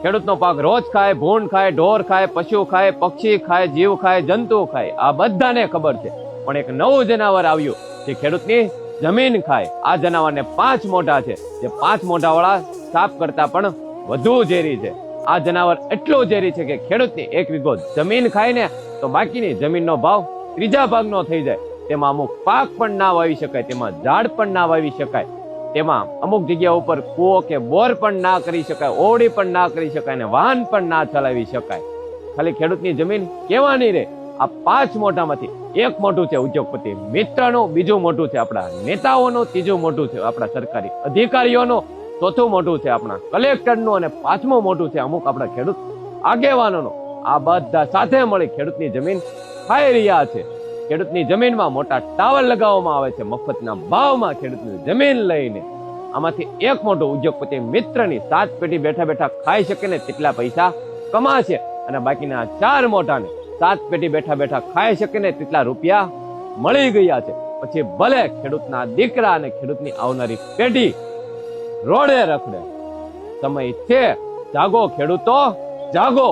ખેડૂતનો પાક રોજ ખાય, ભૂંડ ખાય, ઢોર ખાય, પશુ ખાય, પક્ષી ખાય, જીવ ખાય, જંતુ ખાય, આ બધાને ખબર છે. પણ એક નવું જનાવર આવ્યું જે ખેડૂતની જમીન ખાય. આ જનાવરને 5 મોઢા છે, જે 5 મોઢાવાળા સાપ કરતા પણ વધુ ઝેરી છે. આ જનાવર એટલું ઝેરી છે કે ખેડૂતની 1 વીઘો જમીન ખાય ને તો બાકીની જમીનનો ભાવ 3 ભાગનો થઈ જાય. તેમાં અમુક પાક પણ ના વાવી શકાય, તેમાં ઝાડ પણ ના વાવી શકાય, તેમાં અમુક જગ્યા ઉપર કૂવો કે બોર પણ ના કરી શકાય, ઓવડી પણ ના કરી શકાય, ને વાહન પણ ના ચલાવી શકાય. ખાલી ખેડૂતની જમીન કેવાની રે? આ 5 મોઢામાંથી 1 મોઢું છે ઉદ્યોગપતિ મિત્રનું, બીજું મોઢું છે આપણા નેતાઓનું, ત્રીજું મોઢું છે આપણા સરકારી અધિકારીઓનું, ચોથું મોઢું છે આપણા કલેક્ટરનું, અને 5મું મોઢું છે અમુક આપણા ખેડૂત આગેવાનોનું. આ બધા સાથે મળી ખેડૂતની જમીન ખાઈ રહ્યા છે. ખેડૂતની જમીનમાં મોટા ટાવર લગાવવામાં આવે છે મફતના ભાવમાં ખેડૂતની જમીન લઈને. આમાંથી 1 મોટું ઉદ્યોગપતિ મિત્રની 7 પેઢી બેઠા બેઠા ખાઈ શકે ને તેટલા પૈસા કમાશે, અને બાકીના 4 મોટાને 7 પેઢી બેઠા બેઠા ખાઈ શકે ને તેટલા રૂપિયા મળી ગયા છે. પછી ભલે ખેડૂતના દીકરા અને ખેડૂતની આવનારી પેઢી રોડે રખડે. સમય છે, જાગો ખેડૂતો, જાગો.